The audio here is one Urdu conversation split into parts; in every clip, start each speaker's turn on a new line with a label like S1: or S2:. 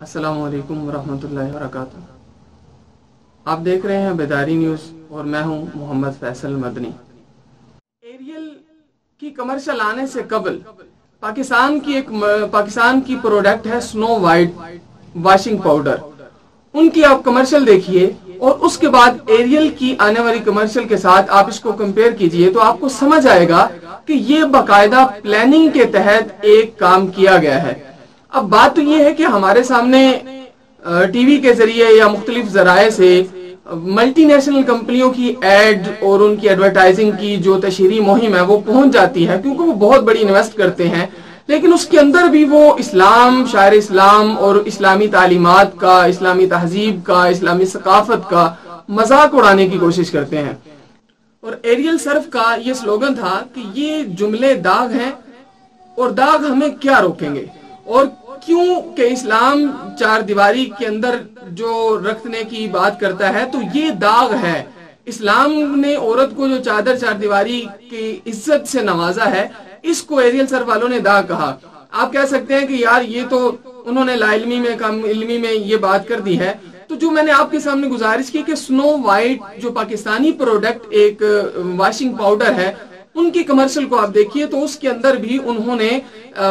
S1: السلام علیکم ورحمۃ اللہ وبرکاتہ۔ آپ دیکھ رہے ہیں بیداری نیوز اور میں ہوں محمد فیصل مدنی۔ ایریل کی کمرشل آنے سے قبل پاکستان کی پروڈکٹ ہے سنو وائٹ واشنگ پاؤڈر، ان کی آپ کمرشل دیکھیے اور اس کے بعد ایریل کی آنے والی کمرشل کے ساتھ آپ اس کو کمپیئر کیجئے تو آپ کو سمجھ آئے گا کہ یہ باقاعدہ پلاننگ کے تحت ایک کام کیا گیا ہے۔ اب بات تو یہ ہے کہ ہمارے سامنے ٹی وی کے ذریعے یا مختلف ذرائع سے ملٹی نیشنل کمپنیوں کی ایڈ اور ان کی ایڈورٹائزنگ کی جو تشہیری مہم ہے وہ پہنچ جاتی ہے، کیونکہ وہ بہت بڑی انویسٹ کرتے ہیں، لیکن اس کے اندر بھی وہ اسلام، شاعر اسلام اور اسلامی تعلیمات کا، اسلامی تہذیب کا، اسلامی ثقافت کا مذاق اڑانے کی کوشش کرتے ہیں۔ اور ایریل صرف کا یہ سلوگن تھا کہ یہ جملے داغ ہیں اور داغ ہمیں کیا روکیں گے، اور کیوں کہ اسلام چار دیواری کے اندر جو رکھنے کی بات کرتا ہے تو یہ داغ ہے۔ اسلام نے عورت کو جو چادر چار دیواری کی عزت سے نوازا ہے، اس کو ایریل سر والوں نے داغ کہا۔ آپ کہہ سکتے ہیں کہ یار یہ تو انہوں نے لا علمی میں کم علمی میں یہ بات کر دی ہے، تو جو میں نے آپ کے سامنے گزارش کی کہ سنو وائٹ جو پاکستانی پروڈکٹ ایک واشنگ پاؤڈر ہے، ان کی کمرشل کو آپ دیکھیے تو اس کے اندر بھی انہوں نے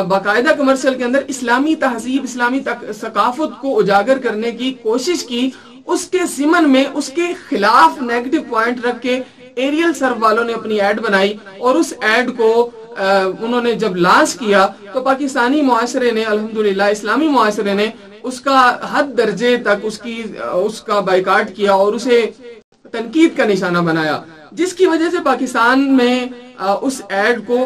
S1: باقاعدہ کمرشل کے اندر اسلامی تہذیب، اسلامی ثقافت کو اجاگر کرنے کی کوشش کی، اس کے ضمن میں اس کے خلاف نیگیٹو پوائنٹ رکھ کے ایریل سر والوں نے اپنی ایڈ بنائی، اور اس ایڈ کو انہوں نے جب لانچ کیا تو پاکستانی معاشرے نے، الحمدللہ اسلامی معاشرے نے اس کا حد درجے تک اس کا بائیکاٹ کیا اور اسے تنقید کا نشانہ بنایا، جس کی وجہ سے پاکستان میں اس ایڈ کو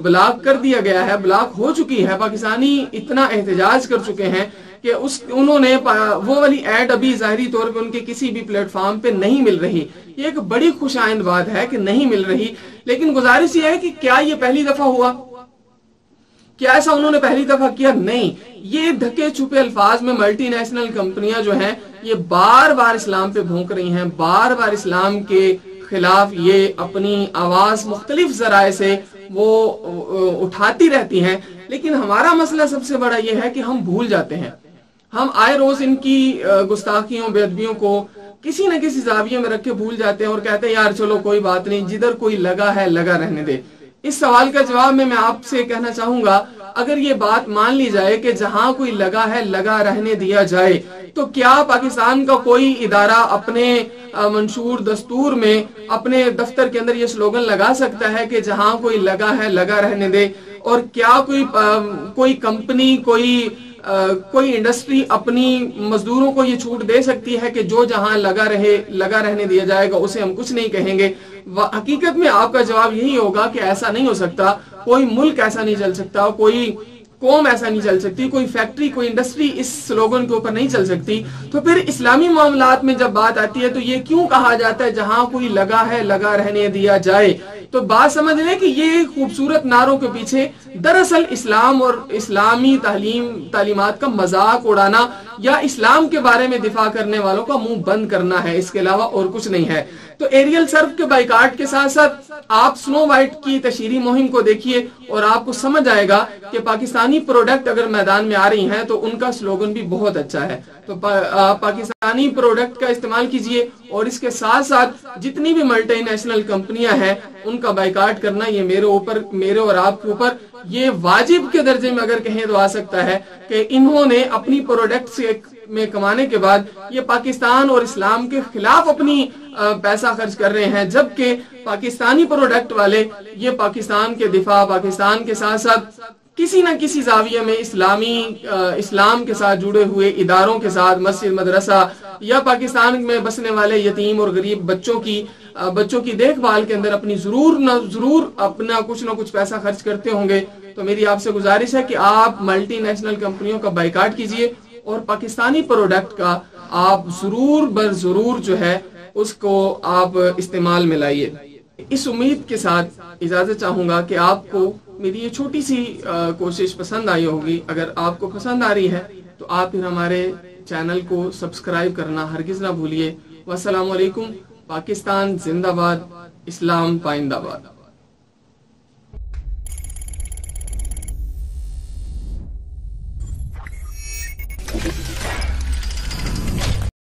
S1: بلاک کر دیا گیا ہے، بلاک ہو چکی ہے۔ پاکستانی اتنا احتجاج کر چکے ہیں کہ انہوں نے وہ والی ایڈ ابھی ظاہری طور پہ ان کے کسی بھی پلیٹ فارم پہ نہیں مل رہی۔ یہ ایک بڑی خوش آئند بات ہے کہ نہیں مل رہی، لیکن گزارش یہ ہے کہ کیا یہ پہلی دفعہ ہوا؟ کیا ایسا انہوں نے پہلی دفعہ کیا؟ نہیں، یہ ڈھکے چھپے الفاظ میں ملٹی نیشنل کمپنیاں جو ہیں یہ بار بار اسلام پہ بھونک رہی ہیں، بار بار اسلام کے خلاف یہ اپنی آواز مختلف ذرائع سے وہ اٹھاتی رہتی ہیں، لیکن ہمارا مسئلہ سب سے بڑا یہ ہے کہ ہم بھول جاتے ہیں۔ ہم آئے روز ان کی گستاخیوں، بے ادبیوں کو کسی نہ کسی زاویے میں رکھ کے بھول جاتے ہیں اور کہتے ہیں یار چلو کوئی بات نہیں، جدھر کوئی لگا ہے لگا رہنے دے۔ اس سوال کا جواب میں آپ سے کہنا چاہوں گا، اگر یہ بات مان لی جائے کہ جہاں کوئی لگا ہے لگا رہنے دیا جائے، تو کیا پاکستان کا کوئی ادارہ اپنے منشور دستور میں اپنے دفتر کے اندر یہ سلوگن لگا سکتا ہے کہ جہاں کوئی لگا ہے لگا رہنے دے؟ اور کیا کوئی کمپنی، کوئی انڈسٹری اپنی مزدوروں کو یہ چھوٹ دے سکتی ہے کہ جو جہاں لگا رہنے دیا جائے گا اسے ہم کچھ نہیں کہیں گے؟ حقیقت میں آپ کا جواب یہی ہوگا کہ ایسا نہیں ہو سکتا، کوئی ملک ایسا نہیں چل سکتا، کوئی قوم ایسا نہیں چل سکتی، کوئی فیکٹری، کوئی انڈسٹری اس سلوگن کے اوپر نہیں چل سکتی۔ تو پھر اسلامی معاملات میں جب بات آتی ہے تو یہ کیوں کہا جاتا ہے جہاں کوئی لگا ہے لگا رہنے دیا جائے؟ تو بات سمجھ لیں کہ یہ خوبصورت نعروں کے پیچھے دراصل اسلام اور اسلامی تعلیمات کا مذاق اڑانا یا اسلام کے بارے میں دفاع کرنے والوں کا منہ بند کرنا ہے، اس کے علاوہ اور کچھ نہیں ہے۔ تو ایریل سرف کے بائیکاٹ کے ساتھ ساتھ آپ سنو وائٹ کی تشہیری مہم کو دیکھیے اور آپ کو سمجھ آئے گا کہ پاکستانی پروڈکٹ اگر میدان میں آ رہی ہیں تو ان کا سلوگن بھی بہت اچھا ہے۔ تو پاکستانی پروڈکٹ کا استعمال کیجئے اور اس کے ساتھ ساتھ جتنی بھی ملٹی نیشنل کمپنیاں ہیں ان کا بائیکاٹ کرنا یہ میرے اور آپ کے اوپر یہ واجب کے درجے میں اگر کہیں تو آ سکتا ہے کہ انہوں نے اپنی پروڈکٹ میں کمانے کے بعد یہ پاکستان اور اسلام کے خلاف اپنی پیسہ خرچ کر رہے ہیں، جبکہ پاکستانی پروڈکٹ والے یہ پاکستان کے دفاع، پاکستان کے ساتھ ساتھ کسی نہ کسی زاویے میں اسلام کے ساتھ جڑے ہوئے اداروں کے ساتھ، مسجد، مدرسہ یا پاکستان میں بسنے والے یتیم اور غریب بچوں کی دیکھ بھال کے اندر اپنی ضرور اپنا کچھ نہ کچھ پیسہ خرچ کرتے ہوں گے۔ تو میری آپ سے گزارش ہے کہ آپ ملٹی نیشنل کمپنیوں کا بائیکاٹ کیجئے اور پاکستانی پروڈکٹ کا آپ ضرور جو ہے اس کو آپ استعمال میں لائیے۔ اس امید کے ساتھ اجازت چاہوں گا کہ آپ کو میری یہ چھوٹی سی کوشش پسند آئی ہوگی۔ اگر آپ کو پسند آ رہی ہے تو آپ پھر ہمارے چینل کو سبسکرائب کرنا ہرگز نہ بھولیے۔ والسلام علیکم۔ پاکستان زندہ باد، اسلام پائندہ باد۔